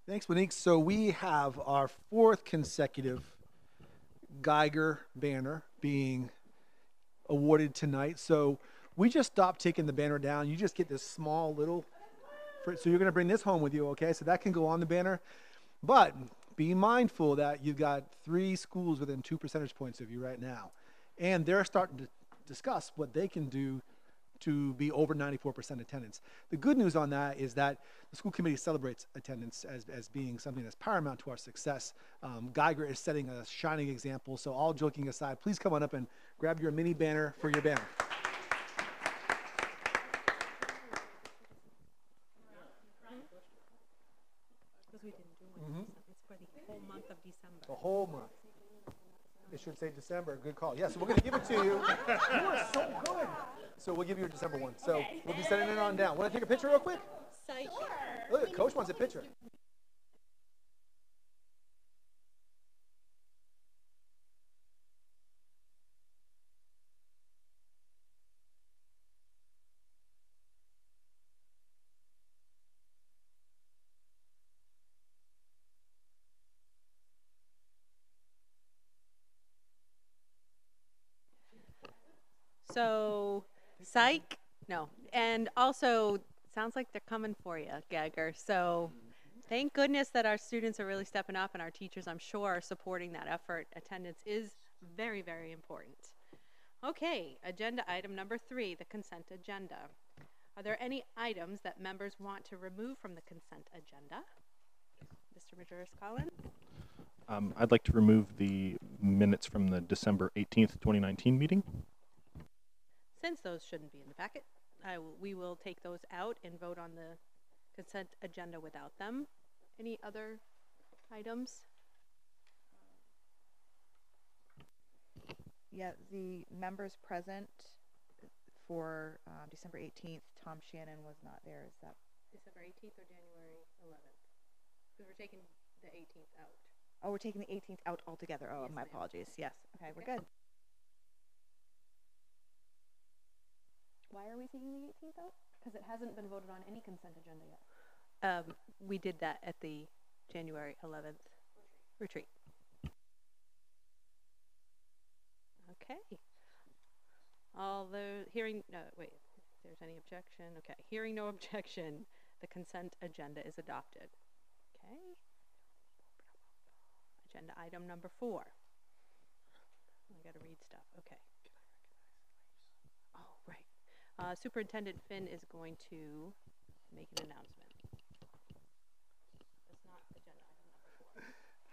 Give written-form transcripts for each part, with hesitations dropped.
Thanks, Monique. So we have our fourth consecutive Geiger banner being awarded tonight. So we just stopped taking the banner down. You just get this small little, so you're going to bring this home with you, okay? So that can go on the banner. But be mindful that you've got 3 schools within 2 percentage points of you right now. And they're starting to discuss what they can do to be over 94% attendance. The good news on that is that the school committee celebrates attendance as being something that's paramount to our success. Geiger is setting a shining example. So all joking aside, please come on up and grab your mini banner for your banner. Because we didn't do one. It's for the whole month of December. The whole month. It should say December. Good call. Yeah, so we're going to give it to you. You are so good. So we'll give you a December one. So we'll be sending it on down. Want to take a picture real quick? Psych. Look, Coach wants a picture. So, psych? No. And also, sounds like they're coming for you, Geiger. So, thank goodness that our students are really stepping up and our teachers, I'm sure, are supporting that effort. Attendance is very, very important. Okay, agenda item number 3, the consent agenda. Are there any items that members want to remove from the consent agenda? Mr. Majoris-Collins? I'd like to remove the minutes from the December 18th, 2019 meeting. Since those shouldn't be in the packet, we will take those out and vote on the consent agenda without them. Any other items? Yeah, the members present for December 18th, Tom Shannon was not there. Is that December 18th or January 11th? Because we're taking the 18th out. Oh, we're taking the 18th out altogether. Oh, Yes, my ma'am. apologies. Yes. Okay, we're good. Why are we taking the 18th out? Because it hasn't been voted on any consent agenda yet. We did that at the January 11th retreat. Okay. Although hearing, no, wait, if there's any objection, okay. Hearing no objection, the consent agenda is adopted. Okay. Agenda item number 4. I gotta read stuff, okay. Oh, right. Superintendent Finn is going to make an announcement. That's not agenda item number 4.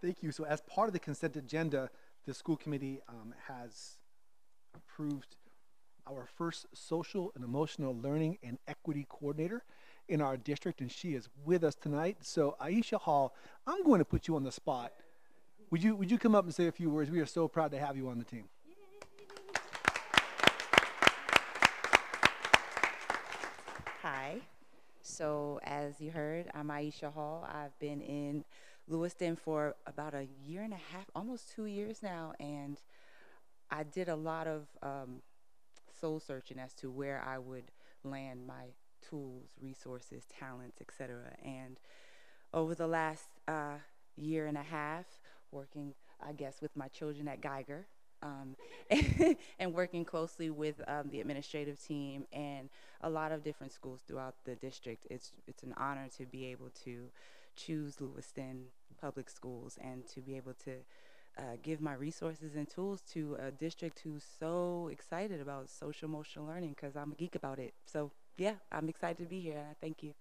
Thank you. So as part of the consent agenda, the school committee has approved our first social and emotional learning and equity coordinator in our district, and she is with us tonight. So Aisha Hall, I'm going to put you on the spot. Would you come up and say a few words? We are so proud to have you on the team. Hi. So as you heard, I'm Aisha Hall. I've been in Lewiston for about a year and a half, almost 2 years now, and I did a lot of soul searching as to where I would land my tools, resources, talents, etc. And over the last year and a half, working, I guess, with my children at Geiger, and working closely with the administrative team and a lot of different schools throughout the district. It's an honor to be able to choose Lewiston Public Schools and to be able to give my resources and tools to a district who's so excited about social emotional learning, because I'm a geek about it. So yeah, I'm excited to be here, and I thank you.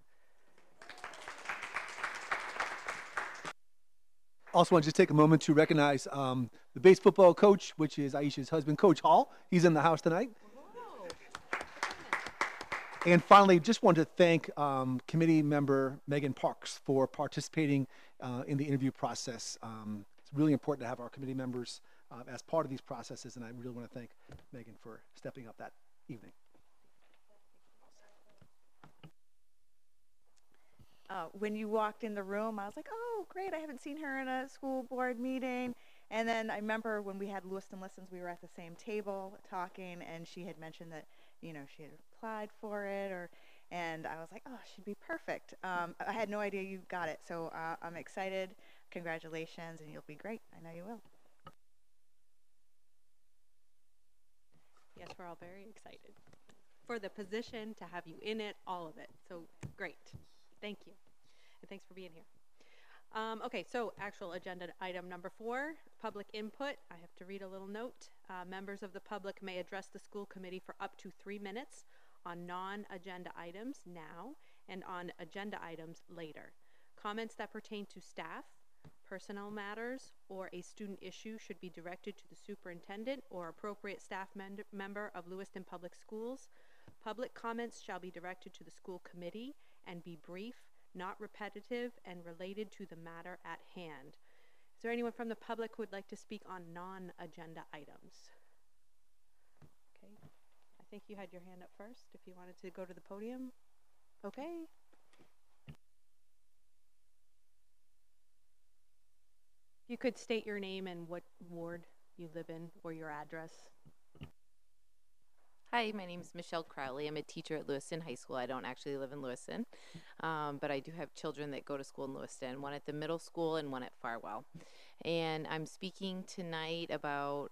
Also want to just take a moment to recognize the base football coach, which is Aisha's husband, Coach Hall. He's in the house tonight. And finally, just want to thank committee member Megan Parks for participating in the interview process. It's really important to have our committee members as part of these processes, and I really want to thank Megan for stepping up that evening. When you walked in the room, I was like, oh, great, I haven't seen her in a school board meeting. And then I remember when we had Lewiston Listens, we were at the same table talking, and she had mentioned that, you know, she had applied for it, And I was like, oh, she'd be perfect. I had no idea you got it. So I'm excited. Congratulations, and you'll be great. I know you will. Yes, we're all very excited for the position, to have you in it, all of it. So great. Thank you. And thanks for being here. Okay, so actual agenda item number 4, public input. I have to read a little note. Members of the public may address the school committee for up to 3 minutes on non-agenda items now and on agenda items later. Comments that pertain to staff, personnel matters, or a student issue should be directed to the superintendent or appropriate staff member of Lewiston Public Schools. Public comments shall be directed to the school committee and be brief, not repetitive, and related to the matter at hand. Is there anyone from the public who would like to speak on non-agenda items? Okay, I think you had your hand up first if you wanted to go to the podium. Okay. If you could state your name and what ward you live in or your address. Hi, my name is Michelle Crowley. I'm a teacher at Lewiston High School. I don't actually live in Lewiston, but I do have children that go to school in Lewiston, one at the middle school and one at Farwell. And I'm speaking tonight about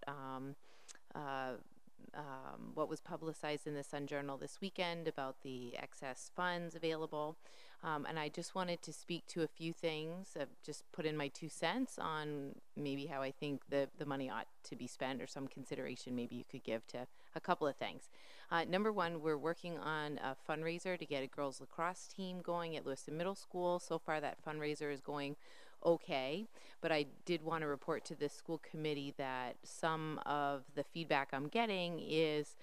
what was publicized in the Sun Journal this weekend about the excess funds available. And I just wanted to speak to a few things. I've just put in my 2 cents on maybe how I think the money ought to be spent, or some consideration maybe you could give to a couple of things. Number one, we're working on a fundraiser to get a girls lacrosse team going at Lewiston Middle School. So far that fundraiser is going okay, but I did want to report to the school committee that some of the feedback I'm getting is,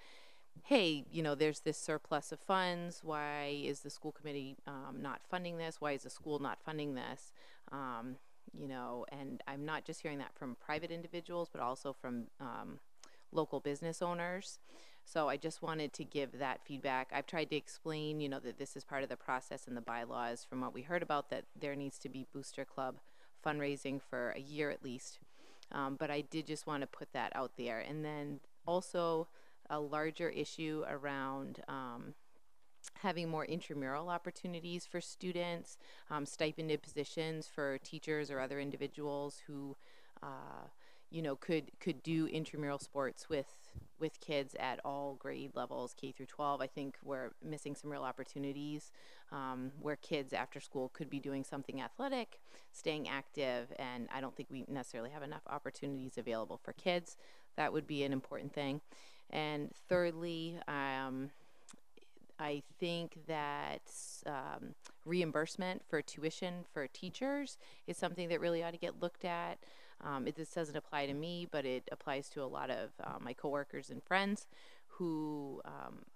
hey, you know, there's this surplus of funds. Why is the school committee not funding this? Why is the school not funding this? You know, and I'm not just hearing that from private individuals, but also from local business owners. So I just wanted to give that feedback. I've tried to explain, you know, that this is part of the process and the bylaws from what we heard about, that there needs to be Booster Club fundraising for a year at least. But I did just want to put that out there. And then also a larger issue around having more intramural opportunities for students, stipended positions for teachers or other individuals who, you know, could do intramural sports with kids at all grade levels, K through 12. I think we're missing some real opportunities where kids after school could be doing something athletic, staying active, and I don't think we necessarily have enough opportunities available for kids. That would be an important thing. And thirdly, I think that reimbursement for tuition for teachers is something that really ought to get looked at. This doesn't apply to me, but it applies to a lot of my coworkers and friends who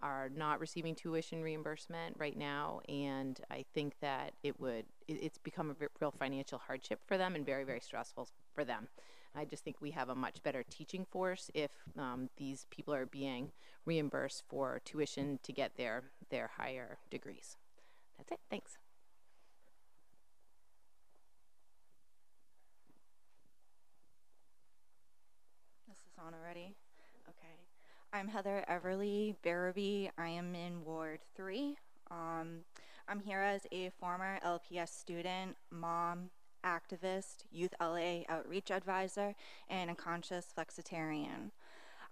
are not receiving tuition reimbursement right now, and I think that it's become a real financial hardship for them and very, very stressful for them. I just think we have a much better teaching force if these people are being reimbursed for tuition to get their higher degrees. That's it. Thanks. This is on already? Okay. I'm Heather Everly Barabee. I am in Ward 3. I'm here as a former LPS student, mom, activist, Youth LA outreach advisor, and a conscious flexitarian.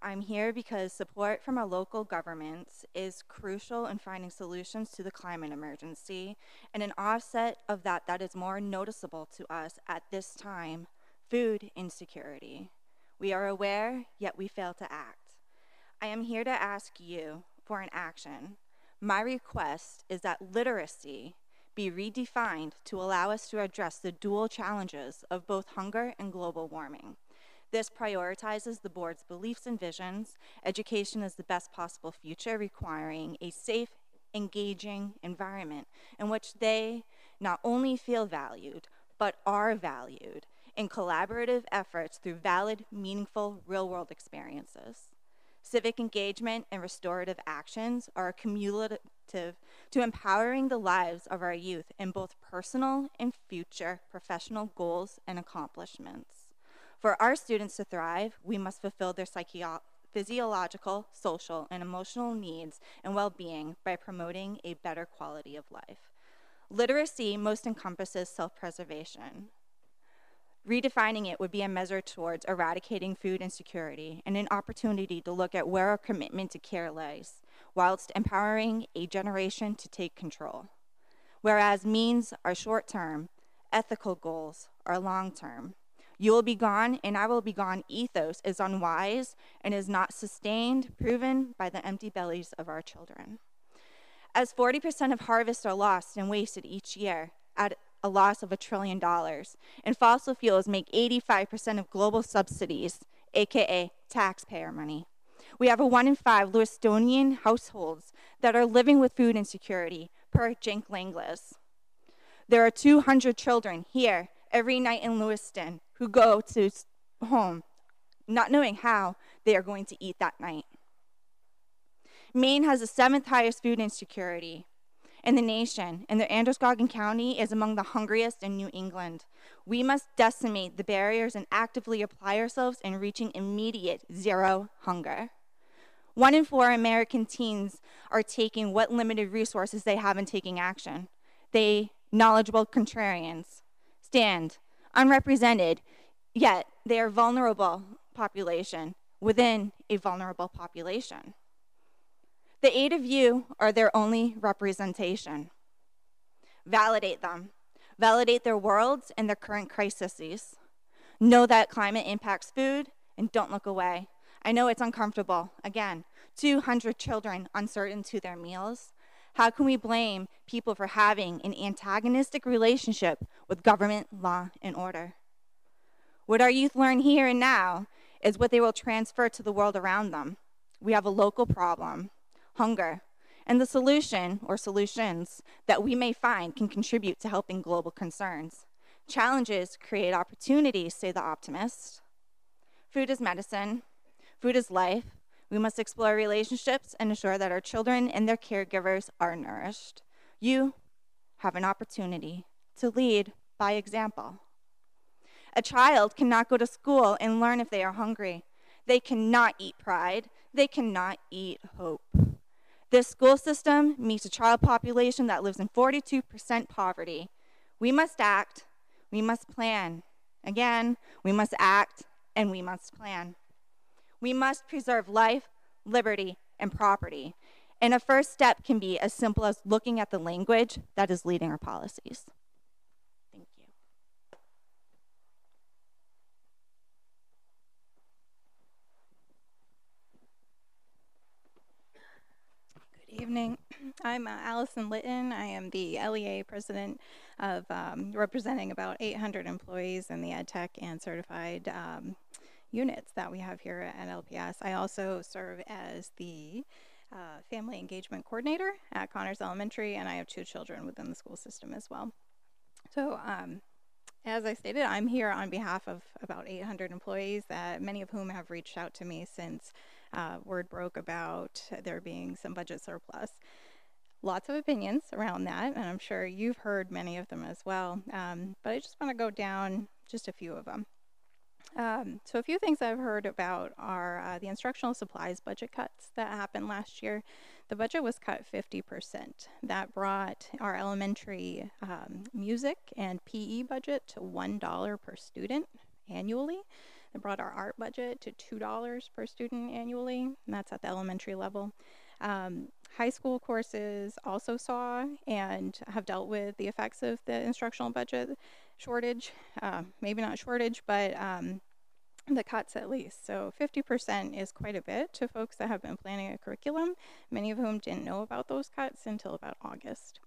I'm here because support from our local governments is crucial in finding solutions to the climate emergency, and an offset of that is more noticeable to us at this time, food insecurity. We are aware, yet we fail to act. I am here to ask you for an action. My request is that literacy be redefined to allow us to address the dual challenges of both hunger and global warming. This prioritizes the board's beliefs and visions. Education is the best possible future, requiring a safe, engaging environment in which they not only feel valued, but are valued in collaborative efforts through valid, meaningful, real-world experiences. Civic engagement and restorative actions are cumulative to empowering the lives of our youth in both personal and future professional goals and accomplishments. For our students to thrive, we must fulfill their physiological, social, and emotional needs and well-being by promoting a better quality of life. Literacy most encompasses self-preservation. Redefining it would be a measure towards eradicating food insecurity and an opportunity to look at where our commitment to care lies, whilst empowering a generation to take control. Whereas means are short-term, ethical goals are long-term. You will be gone and I will be gone ethos is unwise and is not sustained, proven by the empty bellies of our children. As 40% of harvests are lost and wasted each year at a loss of $1 trillion, and fossil fuels make 85% of global subsidies, aka taxpayer money. We have 1 in 5 Lewistonian households that are living with food insecurity, per Cenk Langlis. There are 200 children here every night in Lewiston who go to home not knowing how they are going to eat that night. Maine has the 7th highest food insecurity in the nation, and the Androscoggin County is among the hungriest in New England. We must decimate the barriers and actively apply ourselves in reaching immediate zero hunger. 1 in 4 American teens are taking what limited resources they have and taking action. They, knowledgeable contrarians, stand unrepresented, yet they are vulnerable population within a vulnerable population. The 8 of you are their only representation. Validate them. Validate their worlds and their current crises. Know that climate impacts food and don't look away. I know it's uncomfortable. Again, 200 children uncertain to their meals. How can we blame people for having an antagonistic relationship with government, law, and order? What our youth learn here and now is what they will transfer to the world around them. We have a local problem, hunger, and the solution or solutions that we may find can contribute to helping global concerns. Challenges create opportunities, say the optimists. Food is medicine. Food is life. We must explore relationships and ensure that our children and their caregivers are nourished. You have an opportunity to lead by example. A child cannot go to school and learn if they are hungry. They cannot eat pride. They cannot eat hope. This school system meets a child population that lives in 42% poverty. We must act. We must plan. Again, we must act and we must plan. We must preserve life, liberty, and property. And a first step can be as simple as looking at the language that is leading our policies. Thank you. Good evening. I'm Allison Litton. I am the LEA president of representing about 800 employees in the EdTech and certified units that we have here at LPS. I also serve as the family engagement coordinator at Connors Elementary, and I have 2 children within the school system as well. So as I stated, I'm here on behalf of about 800 employees, many of whom have reached out to me since word broke about there being some budget surplus. Lots of opinions around that, and I'm sure you've heard many of them as well, but I just want to go down just a few of them. So a few things I've heard about are the instructional supplies budget cuts that happened last year. The budget was cut 50%. That brought our elementary music and PE budget to $1 per student annually. It brought our art budget to $2 per student annually, and that's at the elementary level. High school courses also saw and have dealt with the effects of the instructional budget shortage, maybe not shortage, but the cuts at least. So 50% is quite a bit to folks that have been planning a curriculum, many of whom didn't know about those cuts until about August.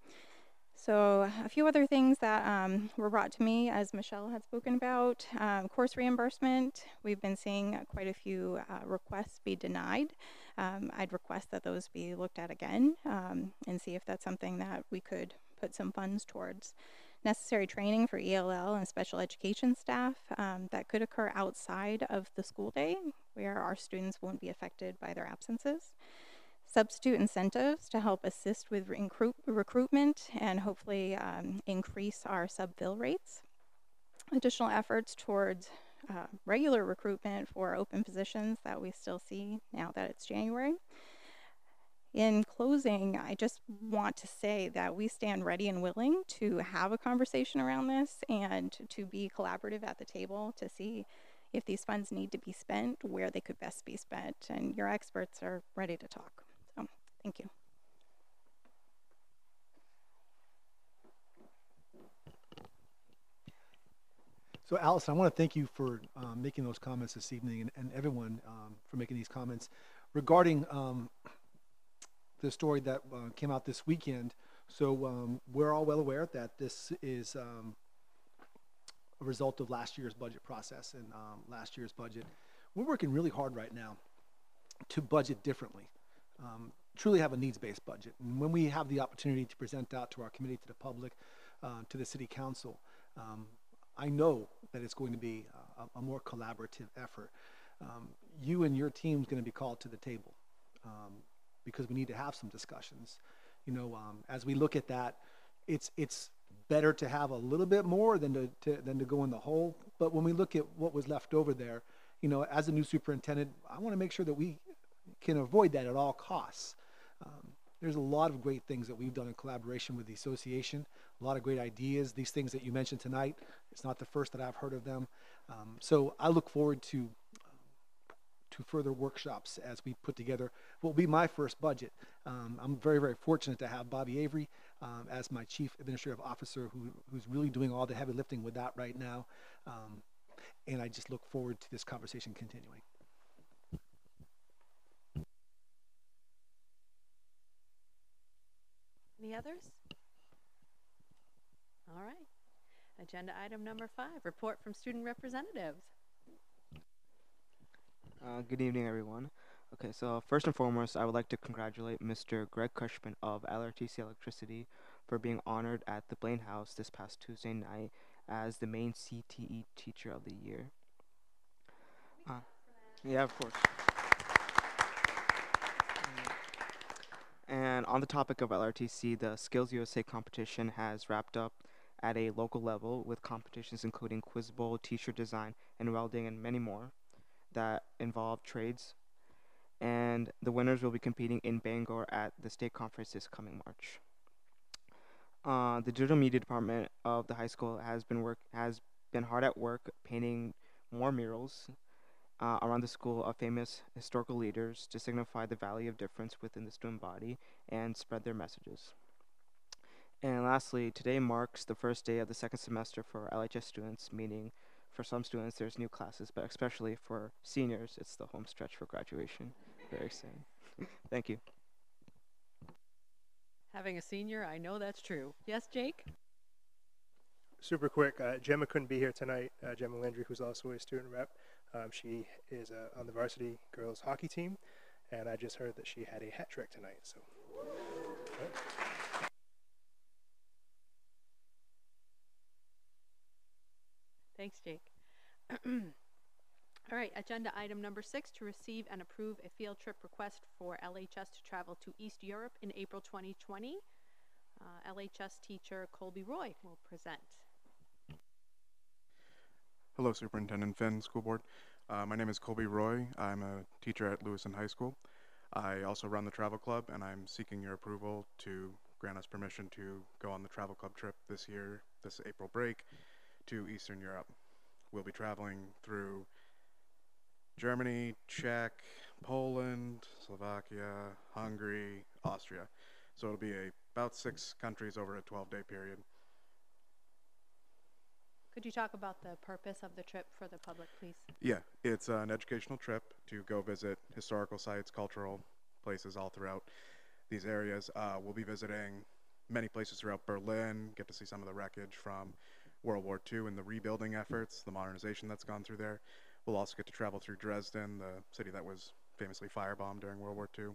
So a few other things that were brought to me, as Michelle had spoken about, course reimbursement. We've been seeing quite a few requests be denied. I'd request that those be looked at again and see if that's something that we could put some funds towards. Necessary training for ELL and special education staff that could occur outside of the school day, where our students won't be affected by their absences. Substitute incentives to help assist with recruitment and hopefully increase our sub-fill rates. Additional efforts towards regular recruitment for open positions that we still see now that it's January. In closing, I just want to say that we stand ready and willing to have a conversation around this and to be collaborative at the table to see if these funds need to be spent, where they could best be spent, and your experts are ready to talk. So, thank you. So, Allison, I want to thank you for making those comments this evening, and everyone for making these comments regarding the story that came out this weekend. So we're all well aware that this is a result of last year's budget process and last year's budget. We're working really hard right now to budget differently, truly have a needs-based budget. And when we have the opportunity to present out to our committee, to the public, to the city council, I know that it's going to be a more collaborative effort. You and your team is going to be called to the table because we need to have some discussions. You know, as we look at that, it's better to have a little bit more than to go in the hole. But when we look at what was left over there, you know, as a new superintendent, I want to make sure that we can avoid that at all costs. There's a lot of great things that we've done in collaboration with the association, a lot of great ideas. These things that you mentioned tonight, it's not the first that I've heard of them. So I look forward to further workshops as we put together what will be my first budget. I'm very, very fortunate to have Bobby Avery as my Chief Administrative Officer who's really doing all the heavy lifting with that right now. And I just look forward to this conversation continuing. Any others? All right. Agenda item number 5, report from student representatives. Good evening, everyone. Okay, so first and foremost, I would like to congratulate Mr. Greg Cushman of LRTC Electricity for being honored at the Blaine House this past Tuesday night as the main CTE Teacher of the Year. Yeah, of course. And on the topic of LRTC, the Skills USA competition has wrapped up at a local level with competitions including Quiz Bowl, T-shirt design, and welding, and many more that involve trades. And the winners will be competing in Bangor at the state conference this coming March. The digital media department of the high school has been hard at work painting more murals around the school of famous historical leaders to signify the value of difference within the student body and spread their messages. And lastly, today marks the first day of the second semester for LHS students, meaning for some students there's new classes, but especially for seniors, it's the home stretch for graduation. Very exciting. Thank you. Having a senior, I know that's true. Yes, Jake? Super quick, Gemma couldn't be here tonight. Gemma Landry, who's also a student rep. She is on the varsity girls hockey team, and I just heard that she had a hat trick tonight. So, Thanks, Jake. All right, agenda item number 6, to receive and approve a field trip request for LHS to travel to East Europe in April 2020. LHS teacher Colby Roy will present. Hello, Superintendent Finn, School Board. My name is Colby Roy. I'm a teacher at Lewiston High School. I also run the travel club, and I'm seeking your approval to grant us permission to go on the travel club trip this year, this April break, to Eastern Europe. We'll be traveling through Germany, Czech, Poland, Slovakia, Hungary, Austria. So it'll be about 6 countries over a 12-day period. Could you talk about the purpose of the trip for the public, please? Yeah, it's an educational trip to go visit historical sites, cultural places all throughout these areas. We'll be visiting many places throughout Berlin, get to see some of the wreckage from World War II and the rebuilding efforts, the modernization that's gone through there. We'll also get to travel through Dresden, the city that was famously firebombed during World War II.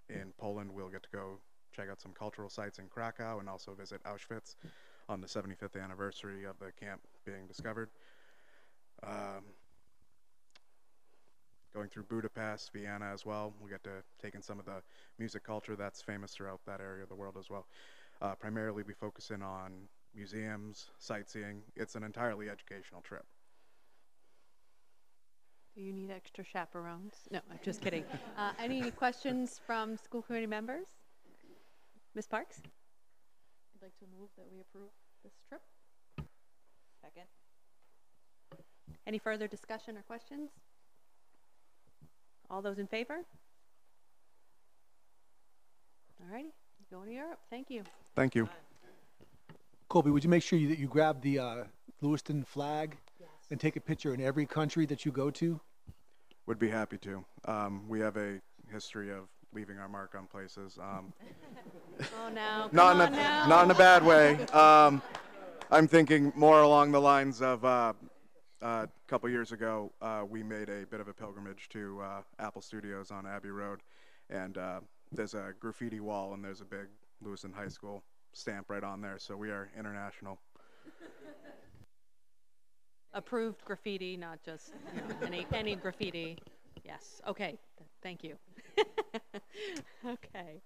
In Poland, we'll get to go check out some cultural sites in Krakow and also visit Auschwitz on the 75th anniversary of the camp being discovered. Going through Budapest, Vienna as well. We'll get to take in some of the music culture that's famous throughout that area of the world as well. Primarily, we focus in on museums, sightseeing. It's an entirely educational trip. Do you need extra chaperones? No, I'm just kidding. Any questions from school committee members? Ms. Parks? I'd like to move that we approve this trip. Second. Any further discussion or questions? All those in favor? All righty, going to Europe. Thank you. Thank you. Colby, would you make sure that you grab the Lewiston flag and take a picture in every country that you go to? Would be happy to. We have a history of leaving our mark on places. Oh no! Not in a bad way. I'm thinking more along the lines of a couple years ago, we made a bit of a pilgrimage to Apple Studios on Abbey Road, and there's a graffiti wall, and there's a big Lewiston High School stamp right on there. So we are international. Approved graffiti, not just any graffiti. Yes. Okay. Thank you. Okay.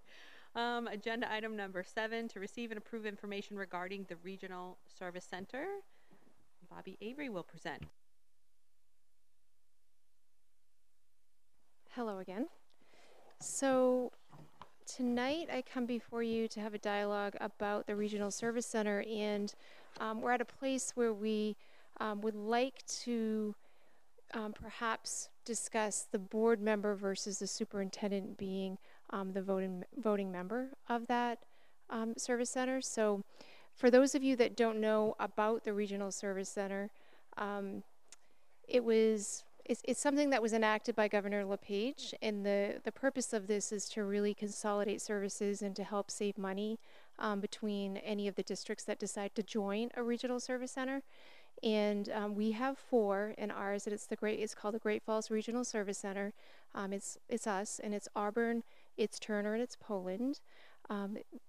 Agenda item number 7, to receive and approve information regarding the Regional Service Center. Bobby Avery will present. Hello again. So tonight I come before you to have a dialogue about the Regional Service Center, and we're at a place where we would like to perhaps discuss the board member versus the superintendent being the voting member of that service center. So for those of you that don't know about the Regional Service Center, it's something that was enacted by Governor LePage, and the purpose of this is to really consolidate services and to help save money between any of the districts that decide to join a regional service center. And we have 4 in ours, and it's called the Great Falls Regional Service Center. It's us, and it's Auburn, it's Turner, and it's Poland.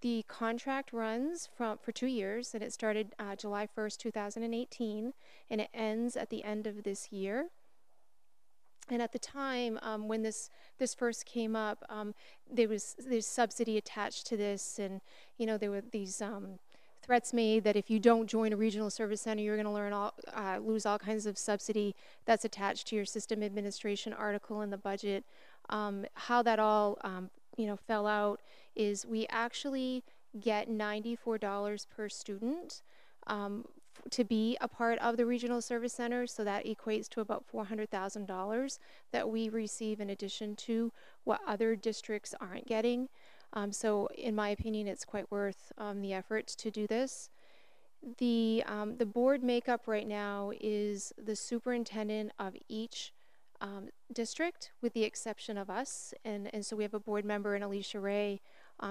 The contract runs for 2 years, and it started July 1st, 2018, and it ends at the end of this year. And at the time when this first came up, there's subsidy attached to this, and there were these threats made that if you don't join a regional service center, you're going to lose all kinds of subsidy that's attached to your system administration article in the budget. How that all fell out is we actually get $94 per student to be a part of the regional service center, so that equates to about $400,000 that we receive in addition to what other districts aren't getting. So in my opinion, it's quite worth the effort to do this. The board makeup right now is the superintendent of each district, with the exception of us, and so we have a board member, and Alicia Ray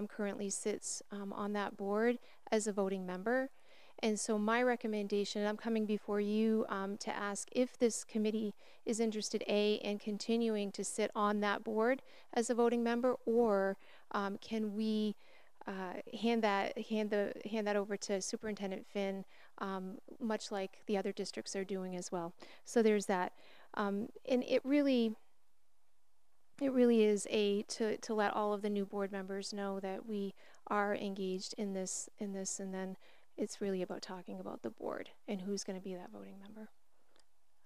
currently sits on that board as a voting member. And so my recommendation, I'm coming before you to ask if this committee is interested, A, in continuing to sit on that board as a voting member, or can we hand that over to Superintendent Finn, much like the other districts are doing as well. So there's that. And it really is to let all of the new board members know that we are engaged in this, and then it's really about talking about the board and who's going to be that voting member.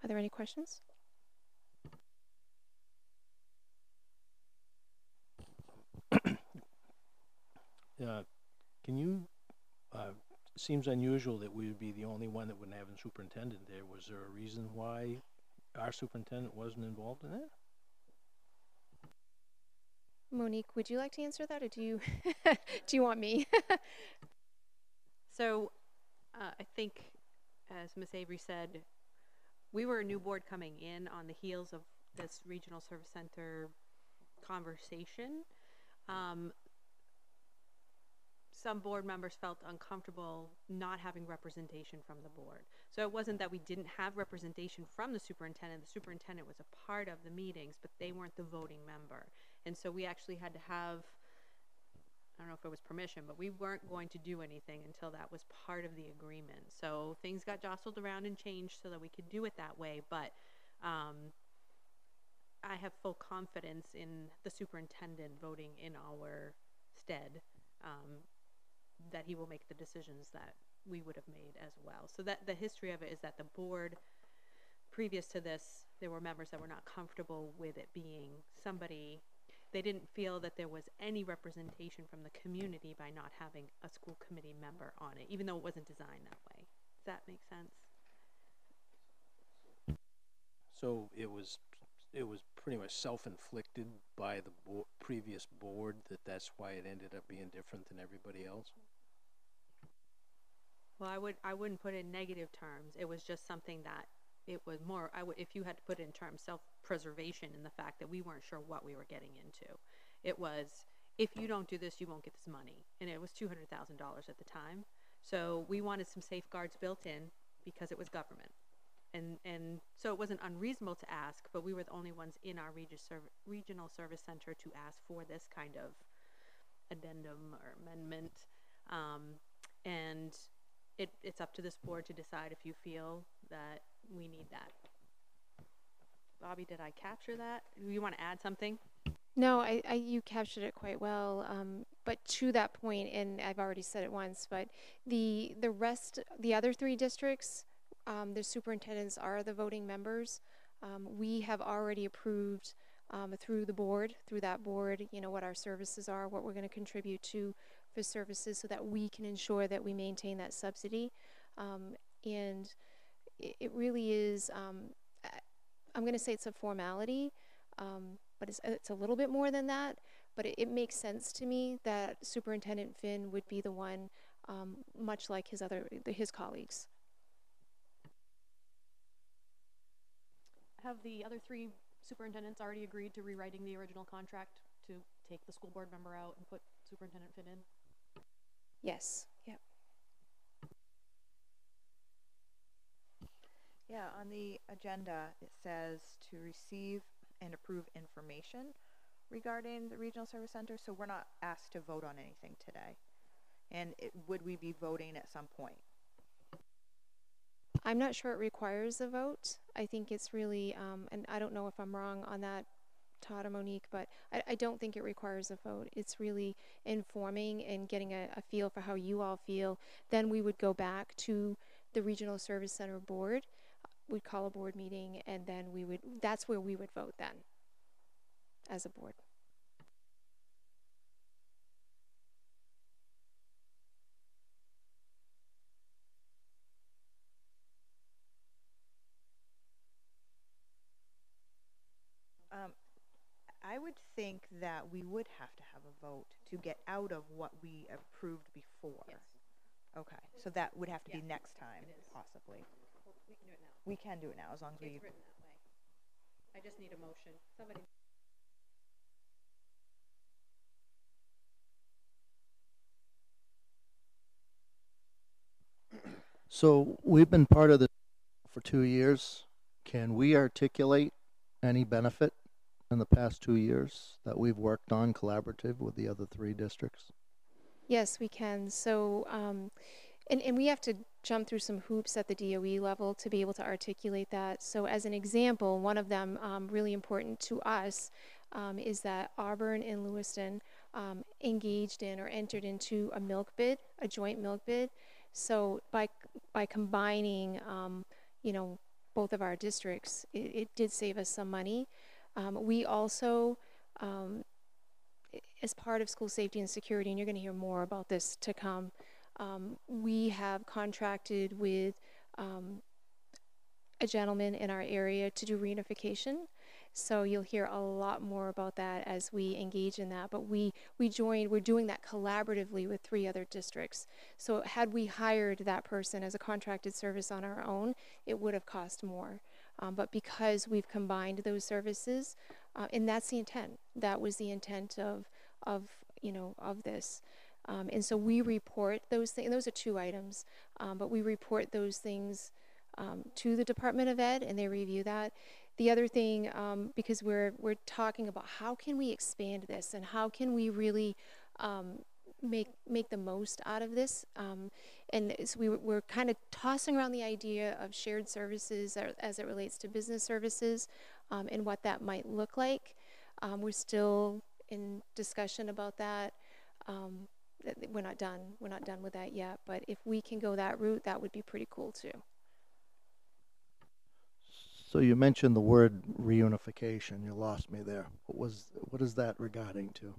Are there any questions? Can you, seems unusual that we would be the only one that wouldn't have a superintendent there. Was there a reason why our superintendent wasn't involved in that? Monique, would you like to answer that, or do you do you want me? So I think, as Ms. Avery said, we were a new board coming in on the heels of this regional service center conversation. Some board members felt uncomfortable not having representation from the board. So it wasn't that we didn't have representation from the superintendent. The superintendent was a part of the meetings, but they weren't the voting member. And so we actually had to have, I don't know if it was permission, but we weren't going to do anything until that was part of the agreement. So things got jostled around and changed so that we could do it that way. But I have full confidence in the superintendent voting in our stead, that he will make the decisions that we would have made as well. So that the history of it is that the board, previous to this, there were members that were not comfortable with it being somebody. They didn't feel that there was any representation from the community by not having a school committee member on it, even though it wasn't designed that way. Does that make sense? So it was pretty much self-inflicted by the previous board that's why it ended up being different than everybody else. Well, I wouldn't put it in negative terms. It was just something that it was more. If you had to put it in terms self-preservation, in the fact that we weren't sure what we were getting into. It was, if you don't do this, you won't get this money, and it was $200,000 at the time. So we wanted some safeguards built in because it was government. And so it wasn't unreasonable to ask, but we were the only ones in our regional service center to ask for this kind of addendum or amendment. And it's up to this board to decide if you feel that we need that. Bobby, did I capture that? You want to add something? No, you captured it quite well. But to that point, and I've already said it once, but the other three districts, the superintendents are the voting members. We have already approved through that board, what our services are, what we're going to contribute to for services so that we can ensure that we maintain that subsidy. And it really is, I'm going to say it's a formality, but it's a little bit more than that. But it makes sense to me that Superintendent Finn would be the one, much like his colleagues. Have the other three superintendents already agreed to rewriting the original contract to take the school board member out and put Superintendent Finn in? Yes. Yep. Yeah, on the agenda it says to receive and approve information regarding the regional service center, so we're not asked to vote on anything today. And would we be voting at some point? I'm not sure it requires a vote. I think it's really, and I don't know if I'm wrong on that, Todd or Monique, but I don't think it requires a vote. It's really informing and getting a feel for how you all feel. Then we would go back to the Regional Service Center board. We'd call a board meeting, and then that's where we would vote then, as a board. I would think that we would have to have a vote to get out of what we approved before. Yes. Okay, so that would have to be Yeah, next time, it is. possibly. Well, we can do it now. We can do it now, as long as It's we... written that way. I just need a motion. Somebody. So we've been part of this for 2 years. Can we articulate any benefit in the past 2 years that we've worked on collaborative with the other three districts? Yes, we can. So, and we have to jump through some hoops at the DOE level to be able to articulate that. So as an example, one of them really important to us is that Auburn and Lewiston engaged in or entered into a milk bid, a joint milk bid. So by combining, both of our districts, it did save us some money. We also, as part of school safety and security, and you're going to hear more about this to come, we have contracted with a gentleman in our area to do reunification. So you'll hear a lot more about that as we engage in that. But we're doing that collaboratively with 3 other districts. So had we hired that person as a contracted service on our own, it would have cost more. But because we've combined those services, and that's the intent. That was the intent of this. And so we report those things. Those are 2 items, but we report those things to the Department of Ed, and they review that. The other thing, because we're talking about how can we expand this and how can we really make the most out of this, and so we're kind of tossing around the idea of shared services as it relates to business services, and what that might look like. We're still in discussion about that. we're not done. We're not done with that yet. But if we can go that route, that would be pretty cool too. So you mentioned the word reunification. You lost me there. What is that regarding to?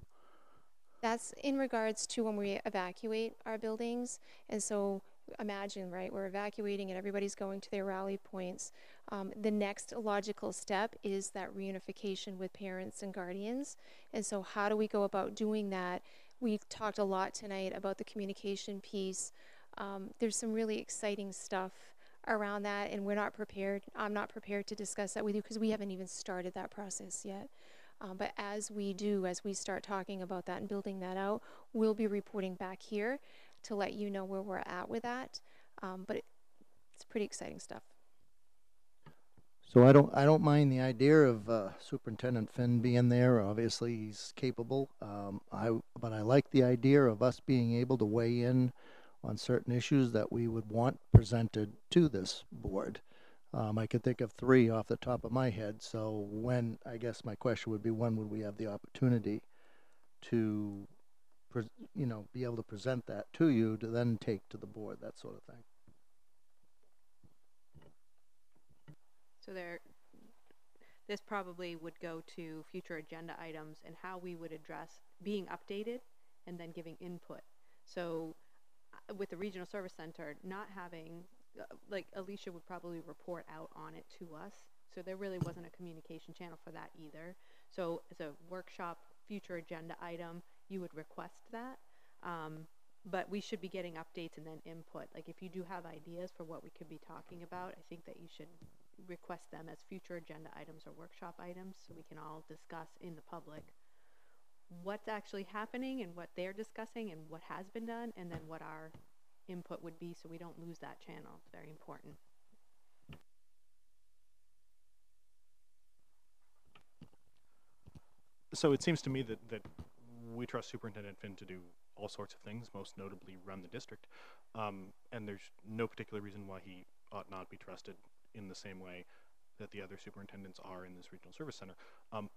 That's in regards to when we evacuate our buildings. And so imagine, right, we're evacuating and everybody's going to their rally points. The next logical step is that reunification with parents and guardians. And so how do we go about doing that? We've talked a lot tonight about the communication piece. There's some really exciting stuff around that, and we're not prepared. I'm not prepared to discuss that with you because we haven't even started that process yet. But as we start talking about that and building that out, we'll be reporting back here to let you know where we're at with that. But it's pretty exciting stuff. So I don't mind the idea of Superintendent Finn being there. Obviously, he's capable. But I like the idea of us being able to weigh in on certain issues that we would want presented to this board. I could think of 3 off the top of my head. So I guess my question would be, when would we have the opportunity to, be able to present that to you to then take to the board, that sort of thing? So this probably would go to future agenda items and how we would address being updated and then giving input. So with the Regional Service Center not having, like Alicia would probably report out on it to us. So there really wasn't a communication channel for that either. So as a workshop, future agenda item, you would request that. But we should be getting updates and then input. Like if you do have ideas for what we could be talking about, I think that you should request them as future agenda items or workshop items so we can all discuss in the public what's actually happening and what they're discussing and what has been done, and then what our input would be so we don't lose that channel. It's very important. So it seems to me that we trust Superintendent Finn to do all sorts of things, most notably run the district. And there's no particular reason why he ought not be trusted in the same way that the other superintendents are in this regional service center.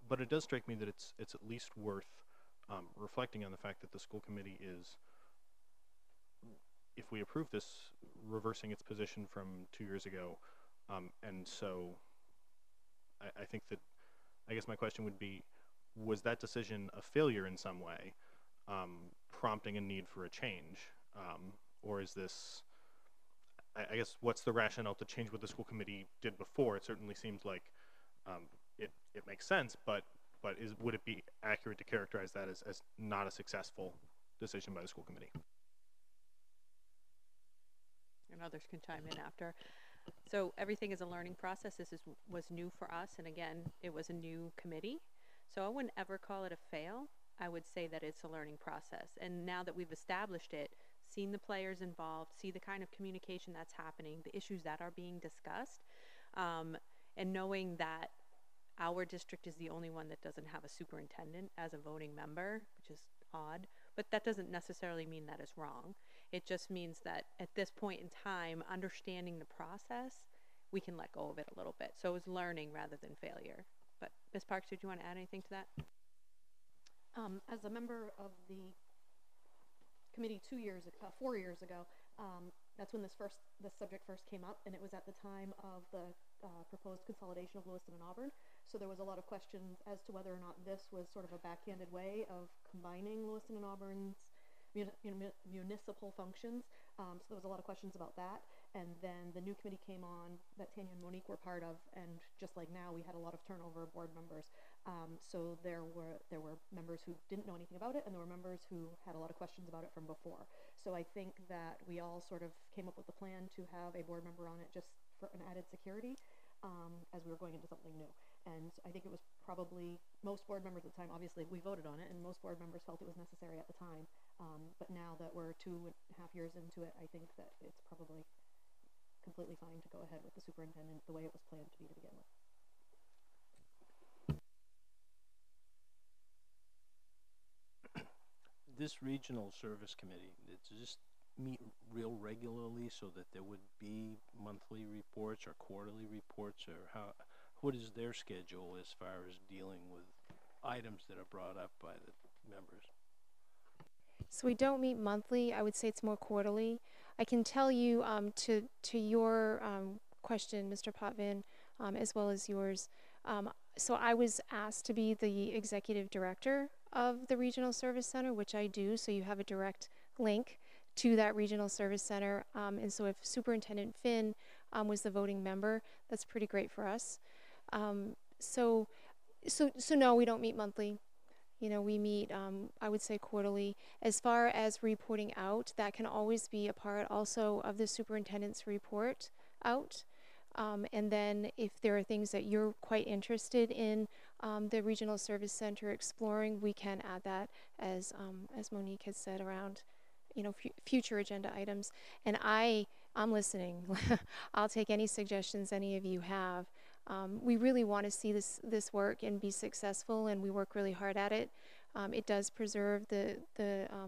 But it does strike me that it's at least worth reflecting on the fact that the school committee is, if we approve this, reversing its position from 2 years ago. And so I think that, I guess my question would be, was that decision a failure in some way, prompting a need for a change? Or is this, I guess, what's the rationale to change what the school committee did before? It certainly seems like it makes sense, but would it be accurate to characterize that as not a successful decision by the school committee? And others can chime in after. So everything is a learning process. This was new for us, and again, it was a new committee. So I wouldn't ever call it a fail. I would say that it's a learning process. And now that we've established it, seen the players involved, see the kind of communication that's happening, the issues that are being discussed, and knowing that our district is the only one that doesn't have a superintendent as a voting member, which is odd, but that doesn't necessarily mean that is wrong. It just means that at this point in time, understanding the process, we can let go of it a little bit. So it was learning rather than failure. But Ms. Parks, did you want to add anything to that? As a member of the committee 4 years ago, that's when this subject first came up, and it was at the time of the proposed consolidation of Lewiston and Auburn. So there was a lot of questions as to whether or not this was sort of a backhanded way of combining Lewiston and Auburn's municipal functions. So there was a lot of questions about that. And then the new committee came on that Tanya and Monique were part of, and just like now, we had a lot of turnover of board members. So there were members who didn't know anything about it, and there were members who had a lot of questions about it from before. So I think that we all sort of came up with a plan to have a board member on it just for an added security, as we were going into something new. And I think it was probably, most board members at the time, obviously we voted on it, and most board members felt it was necessary at the time. But now that we're 2.5 years into it, I think that it's probably completely fine to go ahead with the superintendent the way it was planned to be to begin with. This regional service committee, it's just meet real regularly so that there would be monthly reports or quarterly reports, or what is their schedule as far as dealing with items that are brought up by the members? So we don't meet monthly. I would say it's more quarterly. I can tell you to your question, Mr. Potvin, as well as yours. So I was asked to be the executive director of the Regional Service Center, which I do. So you have a direct link to that Regional Service Center. And so if Superintendent Finn was the voting member, that's pretty great for us. So no, we don't meet monthly. You know, we meet, I would say quarterly. As far as reporting out, that can always be a part also of the superintendent's report out. And then if there are things that you're quite interested in the Regional Service Center exploring, we can add that as Monique has said around, you know, future agenda items. And I'm listening. I'll take any suggestions any of you have. We really want to see this work and be successful, and we work really hard at it. It does preserve the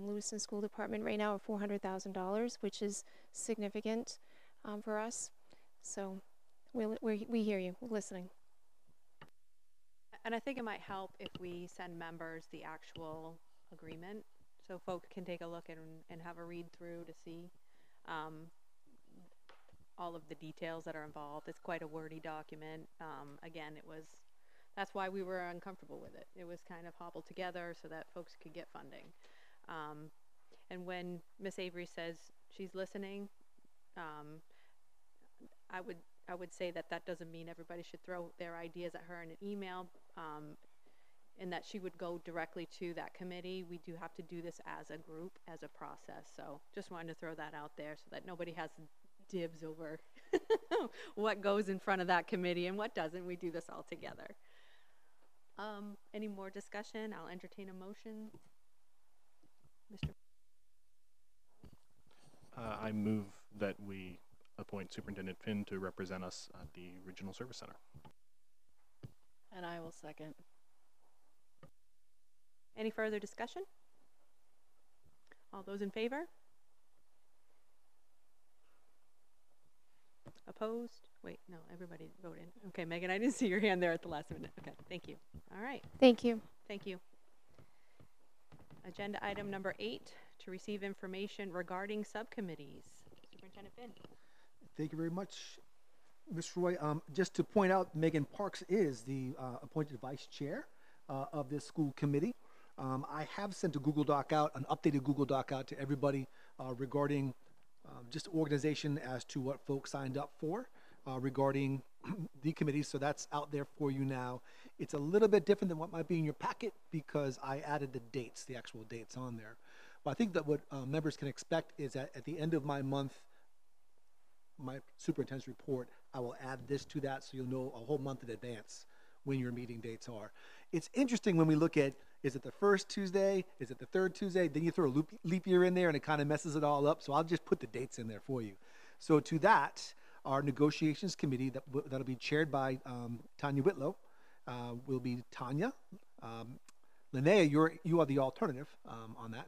Lewiston School Department right now of $400,000, which is significant for us. So we hear you. We're listening. And I think it might help if we send members the actual agreement so folks can take a look and have a read through to see all of the details that are involved. It's quite a wordy document. Again, that's why we were uncomfortable with it. It was kind of hobbled together so that folks could get funding. And when Miss Avery says she's listening, I would say that doesn't mean everybody should throw their ideas at her in an email, and that she would go directly to that committee. We do have to do this as a group, as a process. So just wanted to throw that out there so that nobody has dibs over what goes in front of that committee and what doesn't. We do this all together. Any more discussion? I'll entertain a motion. Mr. I move that we appoint Superintendent Finn to represent us at the Regional Service Center. And I will second. Any further discussion? All those in favor? Opposed? Wait, no, everybody voted. Okay, Megan, I didn't see your hand there at the last minute. Okay, thank you. All right. Thank you. Thank you. Agenda item number 8, to receive information regarding subcommittees. Superintendent Finn. Thank you very much, Ms. Roy. Just to point out, Megan Parks is the appointed vice chair of this school committee. I have sent a Google Doc out, an updated Google Doc out to everybody regarding just organization as to what folks signed up for regarding the committee. So that's out there for you now. It's a little bit different than what might be in your packet because I added the dates, the actual dates on there. But I think that what members can expect is that at the end of my month, my superintendent's report, I will add this to that so you'll know a whole month in advance when your meeting dates are. It's interesting when we look at, is it the first Tuesday? Is it the third Tuesday? Then you throw a leap year in there and it kind of messes it all up. So I'll just put the dates in there for you. So to that, our negotiations committee that'll be chaired by Tanya Whitlow will be Tanya. Linnea, you are the alternative on that.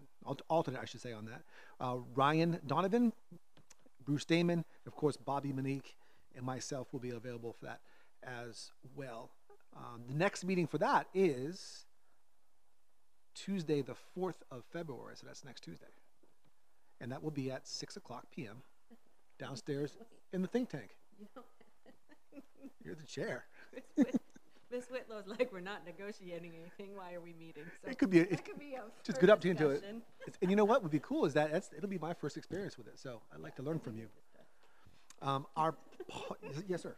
Alternate, I should say, on that. Ryan Donovan, Bruce Damon, of course, Bobby Monique, and myself will be available for that as well. The next meeting for that is Tuesday, the 4th of February, so that's next Tuesday. And that will be at 6 o'clock p.m. downstairs in the think tank. You're the chair. Ms. Whitlow's like, we're not negotiating anything. Why are we meeting? So it could be just a good opportunity to it. And you know what would be cool is that it'll be my first experience with it. So I'd like to learn from you. Yes, sir.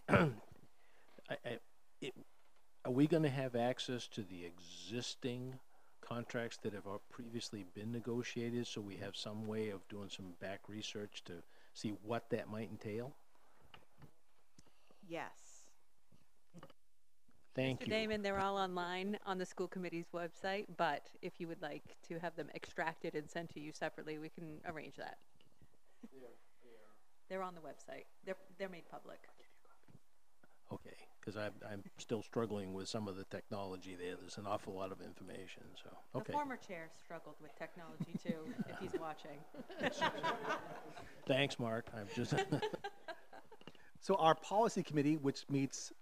Are we going to have access to the existing contracts that have previously been negotiated so we have some way of doing some back research to see what that might entail? Yes. Thank Mr. you. Damon, they're all online on the school committee's website, but if you would like to have them extracted and sent to you separately, we can arrange that. They're on the website. They're made public. Okay, because I'm still struggling with some of the technology there. There's an awful lot of information, so, okay. The former chair struggled with technology too, if he's watching. Thanks, Mark. I'm just... So our policy committee, which meets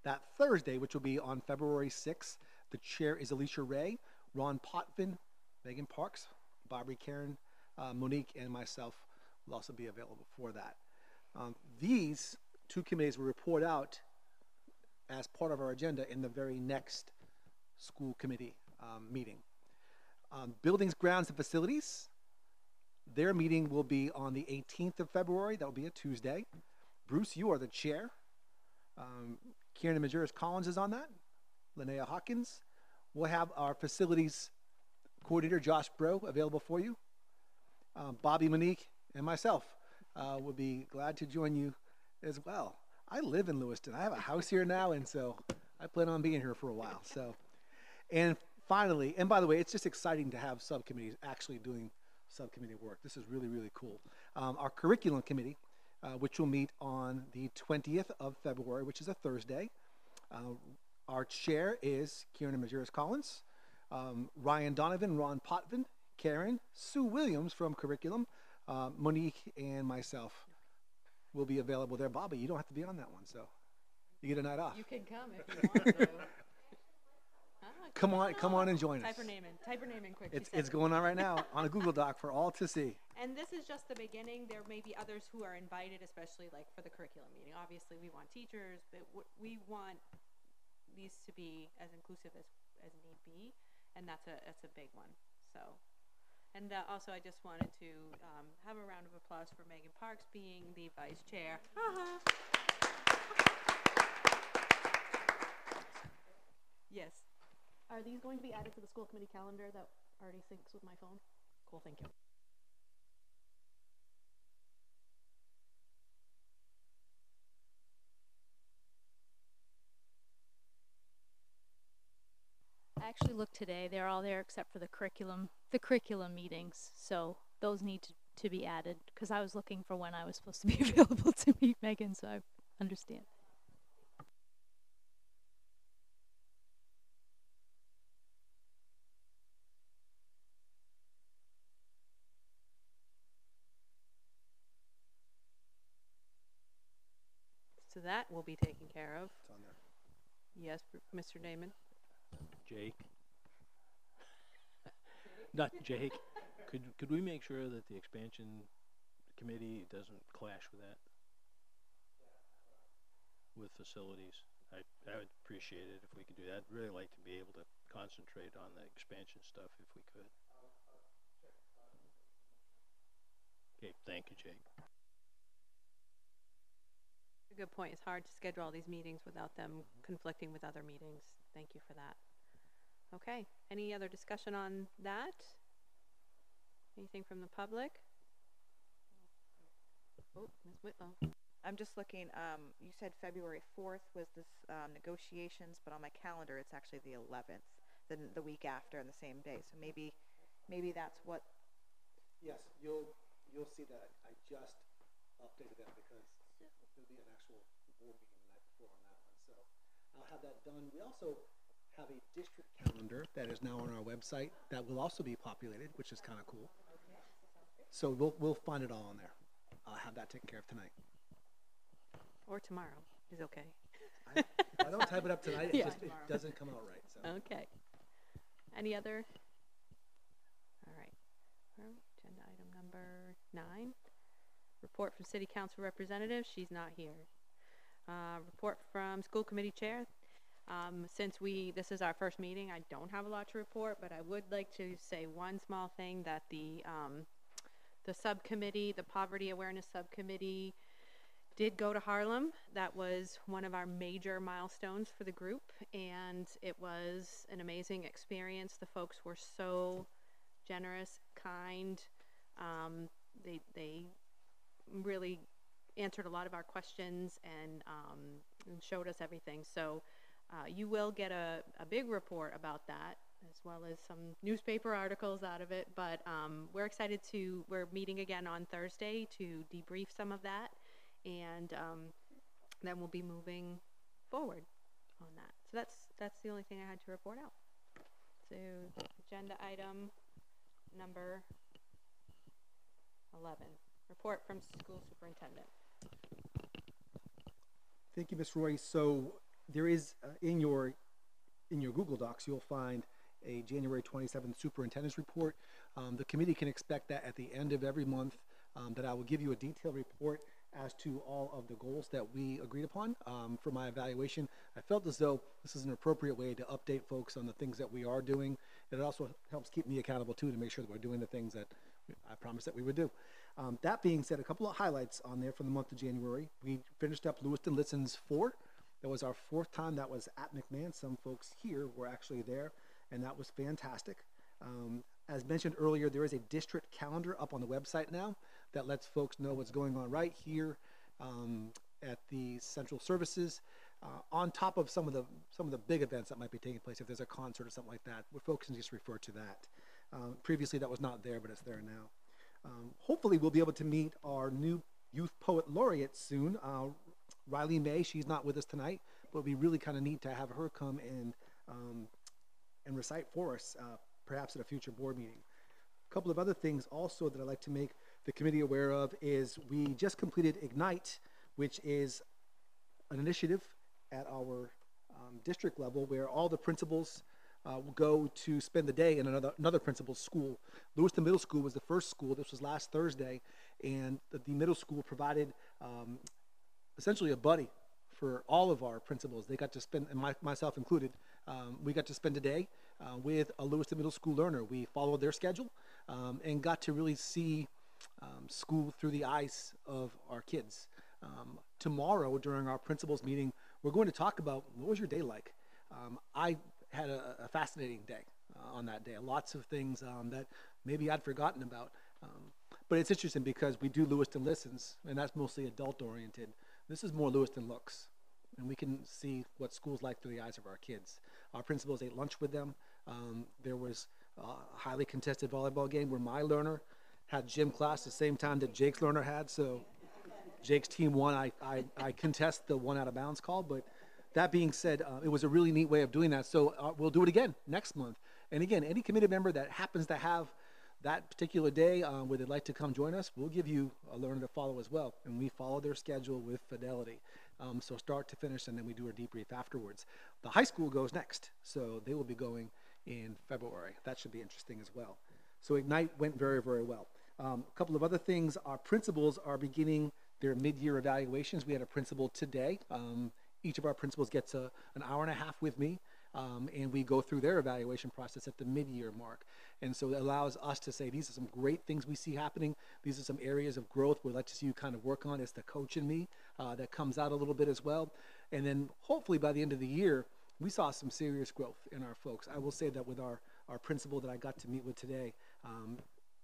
that Thursday, which will be on February 6th, the chair is Alicia Ray. Ron Potvin, Megan Parks, Barbary Karen, Monique, and myself will also be available for that. These two committees will report out as part of our agenda in the very next school committee meeting. Buildings, grounds, and facilities, their meeting will be on the 18th of February. That will be a Tuesday. Bruce, you are the chair. Kieran Majerus Collins is on that. Linnea Hawkins. We'll have our facilities coordinator, Josh Bro, available for you. Bobby, Monique, and myself will be glad to join you as well. I live in Lewiston. I have a house here now, and so I plan on being here for a while. So, and finally, and by the way, it's just exciting to have subcommittees actually doing subcommittee work. This is really, really cool. Our curriculum committee, which will meet on the 20th of February, which is a Thursday. Our chair is Kieran Majerus Collins, Ryan Donovan, Ron Potvin, Karen, Sue Williams from curriculum, Monique, and myself will be available there. Bobby, you don't have to be on that one, so you get a night off. You can come if you want to. Come on and join us. Type her name in quick. It's going on right now on a Google Doc for all to see. And this is just the beginning. There may be others who are invited, especially like for the curriculum meeting. Obviously, we want teachers, but we want these to be as inclusive as need be, and that's a big one. So, and also I just wanted to have a round of applause for Megan Parks being the vice chair. Yes. Are these going to be added to the school committee calendar that already syncs with my phone? Cool, thank you. I actually looked today. They're all there except for the curriculum meetings. So those need to be added because I was looking for when I was supposed to be available to meet Megan, so I understand. So that will be taken care of. It's on there. Yes, Mr. Damon. Jake. Not Jake. Could we make sure that the expansion committee doesn't clash with that? With facilities. I would appreciate it if we could do that. I'd really like to be able to concentrate on the expansion stuff if we could. Okay, thank you, Jake. A good point. It's hard to schedule all these meetings without them conflicting with other meetings. Thank you for that. Okay. Any other discussion on that? Anything from the public? Oh, Ms. Whitlow. I'm just looking, you said February 4th was this negotiations, but on my calendar it's actually the 11th, the week after and the same day. So maybe that's what. Yes, you'll see that I just updated that because there'll be an actual board meeting the night before on that one. So I'll have that done. We also have a district calendar that is now on our website that will also be populated, which is kind of cool. So we'll find it all on there. I'll have that taken care of tonight. Or tomorrow is okay. If I don't type it up tonight, it doesn't come out right. So. Okay. Any other? All right. Agenda item number 9. Report from City Council representative. She's not here. Report from school committee chair. Since this is our first meeting, I don't have a lot to report, but I would like to say one small thing that the subcommittee, the poverty awareness subcommittee, did go to Harlem. That was one of our major milestones for the group, and it was an amazing experience. The folks were so generous, kind. They really answered a lot of our questions and showed us everything. So you will get a big report about that, as well as some newspaper articles out of it. But we're excited we're meeting again on Thursday to debrief some of that. And then we'll be moving forward on that. So that's the only thing I had to report out. So agenda item number 11, report from school superintendent. Thank you, Ms. Roy. So there is in your Google Docs, you'll find a January 27th superintendent's report. The committee can expect that at the end of every month, that I will give you a detailed report as to all of the goals that we agreed upon. For my evaluation, I felt as though this is an appropriate way to update folks on the things that we are doing. And it also helps keep me accountable too, to make sure that we're doing the things that I promised that we would do. That being said, a couple of highlights on there from the month of January. We finished up Lewiston Listens 4. That was our 4th time. That was at McMahon. Some folks here were actually there, and that was fantastic. As mentioned earlier, there is a district calendar up on the website now that lets folks know what's going on right here at the central services, on top of some of the big events that might be taking place. If there's a concert or something like that, where folks can just refer to that. Previously, that was not there, but it's there now. Hopefully, we'll be able to meet our new youth poet laureate soon, Riley May. She's not with us tonight, but it'd be really kind of neat to have her come and recite for us, perhaps at a future board meeting. A couple of other things also that I'd like to make the committee aware of is we just completed Ignite, which is an initiative at our district level where all the principals will go to spend the day in another principal's school. Lewiston Middle School was the first school. This was last Thursday, and the middle school provided essentially a buddy for all of our principals. They got to spend, and myself included, we got to spend a day with a Lewiston Middle School learner. We followed their schedule and got to really see school through the eyes of our kids. Tomorrow, during our principals meeting, we're going to talk about what was your day like. I had a fascinating day on that day. Lots of things that maybe I'd forgotten about. But it's interesting because we do Lewiston Listens, and that's mostly adult-oriented. This is more Lewiston Looks, and we can see what school's like through the eyes of our kids. Our principals ate lunch with them. There was a highly contested volleyball game where my learner had gym class the same time that Jake's learner had, so Jake's team won. I contest the one out of bounds call, but that being said, it was a really neat way of doing that. So we'll do it again next month. And again, any committee member that happens to have that particular day where they'd like to come join us, we'll give you a learner to follow as well. And we follow their schedule with fidelity. So start to finish, and then we do a debrief afterwards. The high school goes next, so they will be going in February. That should be interesting as well. So Ignite went very, very well. A couple of other things. Our principals are beginning their mid-year evaluations. We had a principal today. Each of our principals gets an hour and a half with me, and we go through their evaluation process at the mid-year mark. And so it allows us to say, these are some great things we see happening. These are some areas of growth we'd like to see you kind of work on. It's the coach in me that comes out a little bit as well. And then hopefully by the end of the year, we saw some serious growth in our folks. I will say that with our principal that I got to meet with today,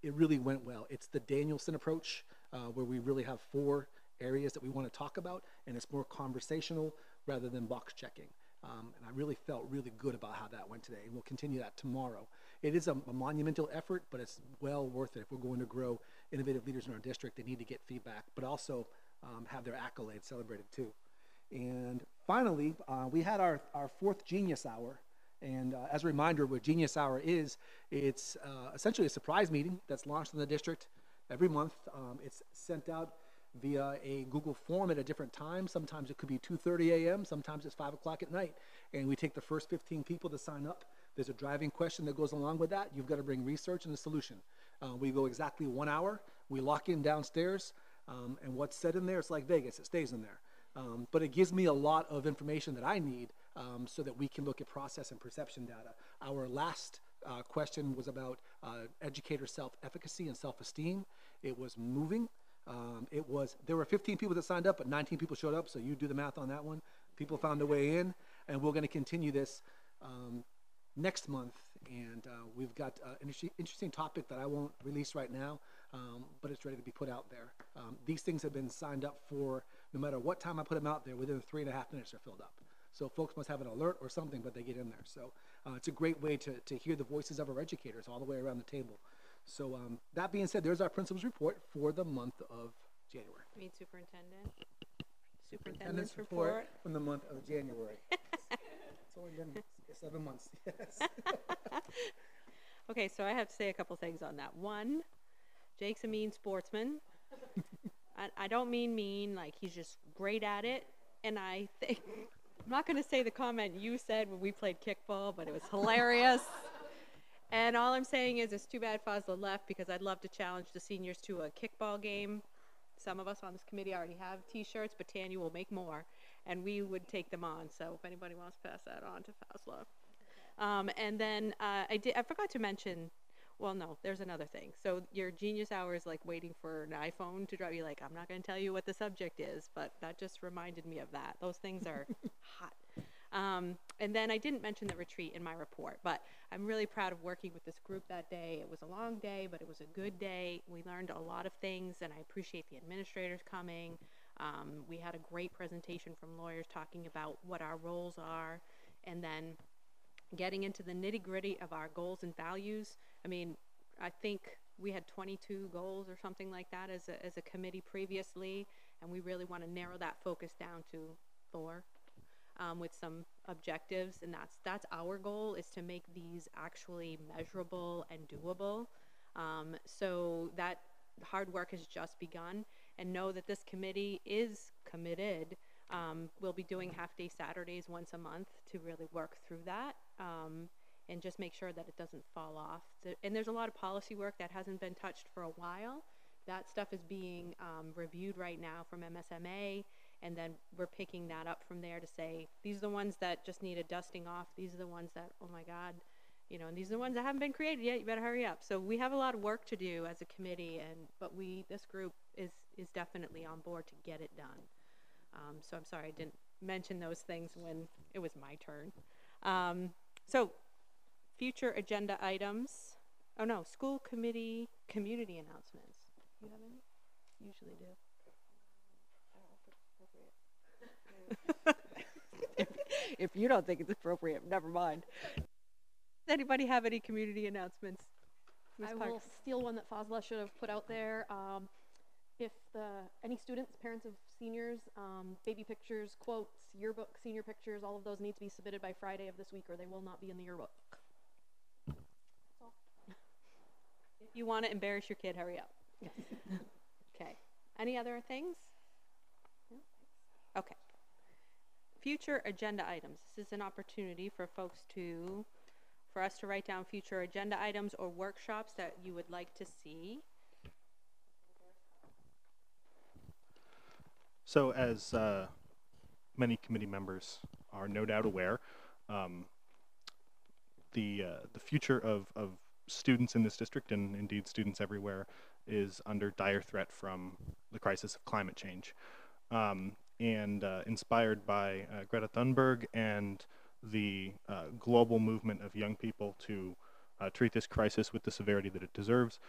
it really went well. It's the Danielson approach where we really have 4 areas that we want to talk about, and it's more conversational rather than box checking. And I really felt really good about how that went today, and we'll continue that tomorrow. It is a monumental effort, but it's well worth it. If we're going to grow innovative leaders in our district, they need to get feedback, but also have their accolades celebrated too. And finally, we had our 4th Genius Hour. And as a reminder, what Genius Hour is, it's essentially a surprise meeting that's launched in the district every month. It's sent out via a Google form at a different time. Sometimes it could be 2:30 a.m., sometimes it's 5 o'clock at night. And we take the first 15 people to sign up. There's a driving question that goes along with that. You've got to bring research and a solution. We go exactly 1 hour. We lock in downstairs, and what's said in there, it's like Vegas. It stays in there. But it gives me a lot of information that I need so that we can look at process and perception data. Our last question was about educator self-efficacy and self-esteem. It was moving. There were 15 people that signed up, but 19 people showed up, so you do the math on that one. People found a way in, and we're going to continue this next month. And we've got an interesting topic that I won't release right now, but it's ready to be put out there. These things have been signed up for. No matter what time I put them out there, within 3.5 minutes they're filled up. So folks must have an alert or something, but they get in there. So it's a great way to hear the voices of our educators all the way around the table. So that being said, there's our principal's report for the month of January. You mean superintendent? Superintendent's report from the month of January. It's only been 7 months. Yes. Okay, so I have to say a couple things on that. One, Jake's a mean sportsman. I don't mean, like he's just great at it. And I think, I'm not going to say the comment you said when we played kickball, but it was hilarious. And all I'm saying is it's too bad Fazla left because I'd love to challenge the seniors to a kickball game. Some of us on this committee already have T-shirts, but Tanya will make more, and we would take them on. So if anybody wants to pass that on to Fazla. And then I forgot to mention, well, no, there's another thing. So your Genius Hour is like waiting for an iPhone to drive you. Like, I'm not going to tell you what the subject is, but that just reminded me of that. Those things are hot. And then I didn't mention the retreat in my report, but I'm really proud of working with this group that day. It was a long day, but it was a good day. We learned a lot of things, and I appreciate the administrators coming. We had a great presentation from lawyers talking about what our roles are, and then getting into the nitty-gritty of our goals and values. I mean, I think we had 22 goals or something like that as a committee previously, and we really want to narrow that focus down to 4 with some objectives, and that's our goal, is to make these actually measurable and doable. So that hard work has just begun, and know that this committee is committed. We'll be doing half-day Saturdays once a month to really work through that and just make sure that it doesn't fall off. And there's a lot of policy work that hasn't been touched for a while. That stuff is being reviewed right now from MSMA, and then we're picking that up from there to say, these are the ones that just need a dusting off. These are the ones that, oh my God, you know, and these are the ones that haven't been created yet. You better hurry up. So we have a lot of work to do as a committee, but this group is definitely on board to get it done. So I'm sorry I didn't mention those things when it was my turn. So future agenda items. Oh no, school committee community announcements. Do you have any? Usually do. If you don't think it's appropriate, never mind. Does anybody have any community announcements? Ms. I Parks? will steal one that Fazla should have put out there. If any students, parents of seniors, baby pictures, quotes, yearbook, senior pictures, all of those need to be submitted by Friday of this week, or they will not be in the yearbook. That's all. If you want to embarrass your kid, hurry up. Okay. Any other things? No? Okay. Future agenda items. This is an opportunity for us to write down future agenda items or workshops that you would like to see. So as many committee members are no doubt aware, the future of students in this district, and indeed students everywhere, is under dire threat from the crisis of climate change. And inspired by Greta Thunberg and the global movement of young people to treat this crisis with the severity that it deserves,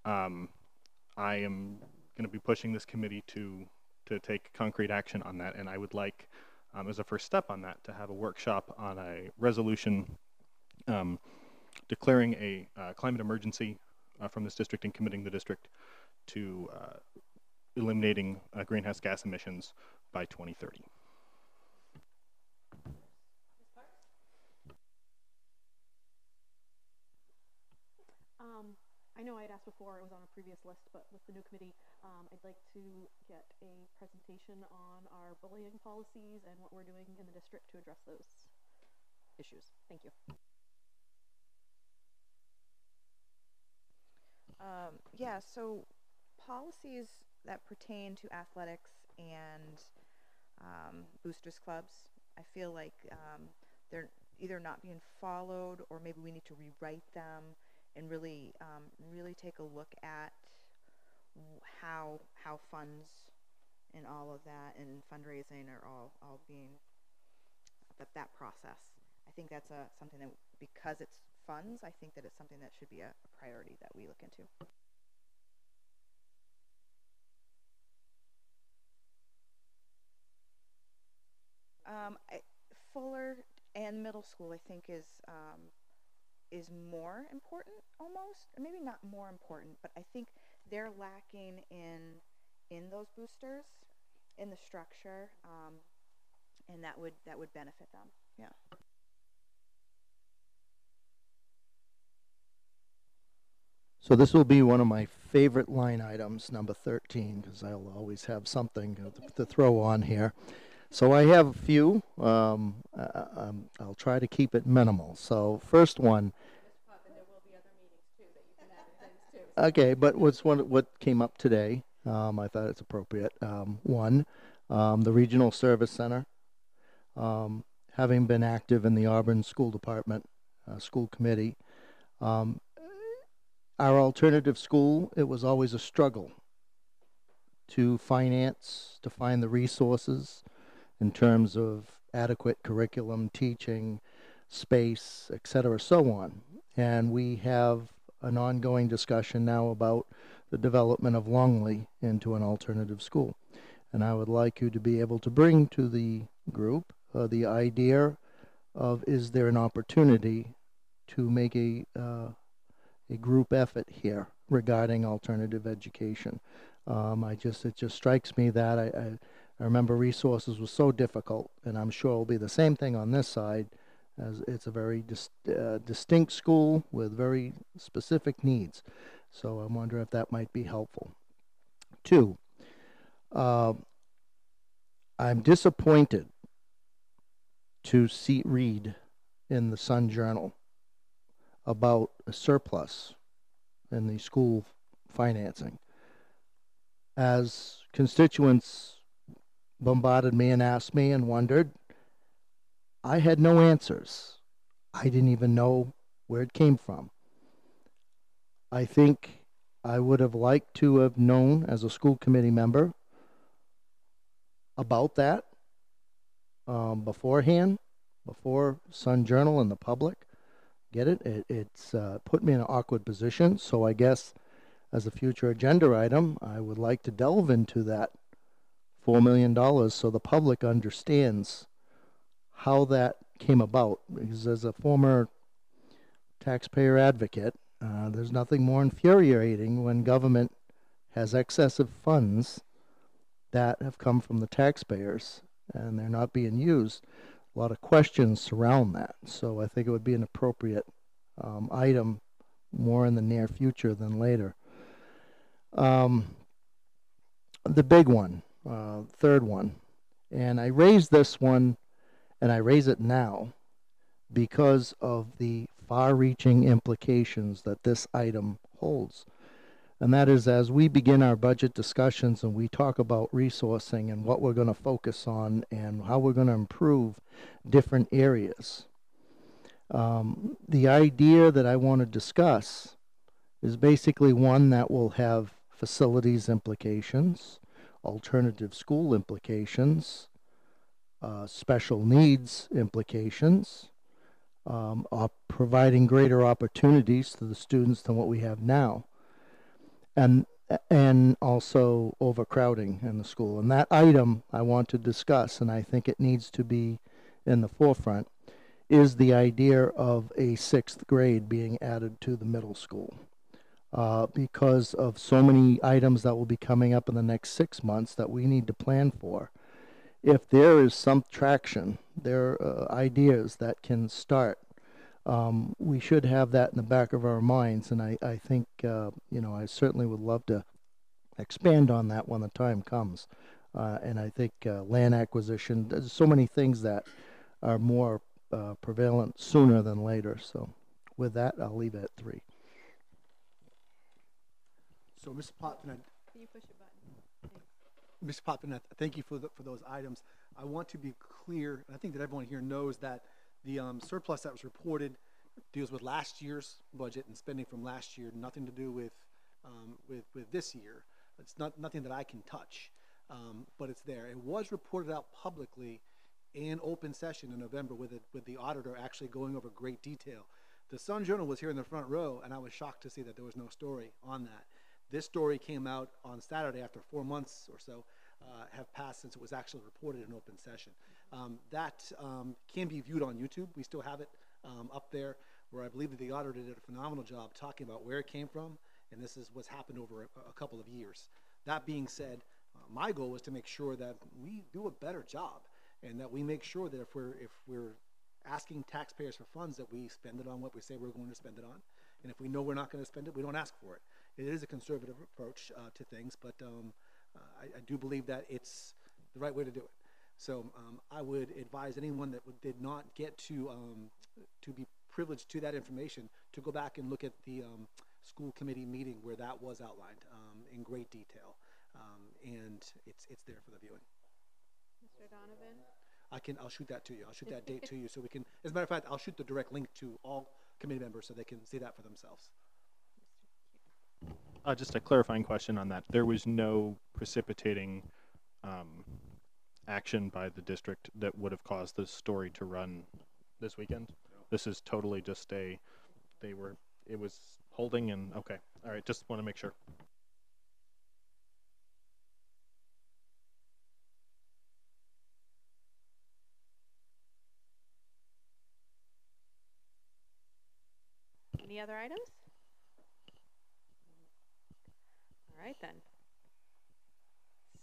I am going to be pushing this committee to take concrete action on that, and I would like, as a first step on that, to have a workshop on a resolution declaring a climate emergency from this district and committing the district to eliminating greenhouse gas emissions by 2030. I know I had asked before, it was on a previous list, but with the new committee, I'd like to get a presentation on our bullying policies and what we're doing in the district to address those issues. Thank you. Yeah, so policies that pertain to athletics and boosters clubs, I feel like they're either not being followed, or maybe we need to rewrite them and really take a look at how funds and all of that and fundraising are all being that process. I think that's something that, because it's funds, I think that it's something that should be a priority that we look into. Fuller and middle school, I think, is more important, almost, or maybe not more important, but I think they're lacking in those boosters, in the structure, and that would benefit them. Yeah. So this will be one of my favorite line items, number 13, because I'll always have something to throw on here. So I have a few. I'll try to keep it minimal. So first one. Okay, but what came up today, I thought it's appropriate. One, the Regional Service Center, having been active in the Auburn School Department, school committee, our alternative school, it was always a struggle to finance, to find the resources in terms of adequate curriculum, teaching, space, et cetera, so on. And we have an ongoing discussion now about the development of Longley into an alternative school. And I would like you to be able to bring to the group the idea of, is there an opportunity to make a group effort here regarding alternative education. It just strikes me that I remember resources was so difficult, and I'm sure it'll be the same thing on this side, as it's a very distinct school with very specific needs. So I wonder if that might be helpful. Two, I'm disappointed to read in the Sun Journal about a surplus in the school financing. As constituents bombarded me and asked me and wondered, I had no answers. I didn't even know where it came from. I think I would have liked to have known as a school committee member about that beforehand, before Sun Journal and the public get it. It's put me in an awkward position, so I guess as a future agenda item, I would like to delve into that $4 million so the public understands how that came about. Because as a former taxpayer advocate, there's nothing more infuriating when government has excessive funds that have come from the taxpayers and they're not being used. A lot of questions surround that. So I think it would be an appropriate item more in the near future than later. The big one, third one, and I raised this one, and I raise it now because of the far-reaching implications that this item holds. And that is, as we begin our budget discussions and we talk about resourcing and what we're going to focus on and how we're going to improve different areas, the idea that I want to discuss is basically one that will have facilities implications, alternative school implications, special needs implications, providing greater opportunities to the students than what we have now, and also overcrowding in the school. And that item I want to discuss, and I think it needs to be in the forefront, is the idea of a 6th grade being added to the middle school. Because of so many items that will be coming up in the next 6 months that we need to plan for. If there is some traction, there are ideas that can start, we should have that in the back of our minds. And I think, I certainly would love to expand on that when the time comes. And I think land acquisition, there's so many things that are more prevalent sooner than later. So with that, I'll leave it at 3. So, Mr. Potvin, Can you push a button? Mr. Potvin, thank you for those items. I want to be clear, and I think that everyone here knows that the surplus that was reported deals with last year's budget and spending from last year, nothing to do with this year. It's nothing that I can touch, but it's there. It was reported out publicly in open session in November with the auditor actually going over great detail. The Sun Journal was here in the front row, and I was shocked to see that there was no story on that. This story came out on Saturday after 4 months or so have passed since it was actually reported in open session. That can be viewed on YouTube. We still have it up there, where I believe that the auditor did a phenomenal job talking about where it came from, and this is what's happened over a couple of years. That being said, my goal is to make sure that we do a better job, and that we make sure that if we're asking taxpayers for funds, that we spend it on what we say we're going to spend it on, and if we know we're not going to spend it, we don't ask for it. It is a conservative approach to things, but I do believe that it's the right way to do it. So I would advise anyone that did not get to be privileged to that information to go back and look at the school committee meeting where that was outlined in great detail, and it's there for the viewing. Mr. Donovan? I'll shoot that to you. I'll shoot that date to you so we can, as a matter of fact, I'll shoot the direct link to all committee members so they can see that for themselves. Just a clarifying question on that. There was no precipitating action by the district that would have caused the story to run this weekend? No. This is totally just it was holding and, okay. All right, just want to make sure. Any other items? All right then.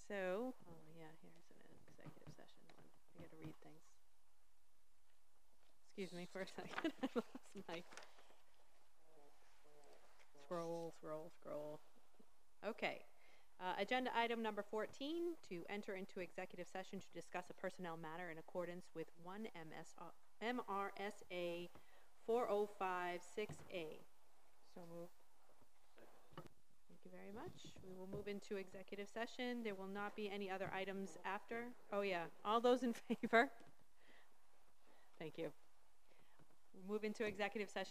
So, oh yeah, here's an executive session one. I got to read things. Excuse me for a second. I lost my scroll. Okay. Agenda item number 14, to enter into executive session to discuss a personnel matter in accordance with 1 MRSA 4056A. So moved. Thank you very much. We will move into executive session. There will not be any other items after. Oh yeah, all those in favor? Thank you. We'll move into executive session.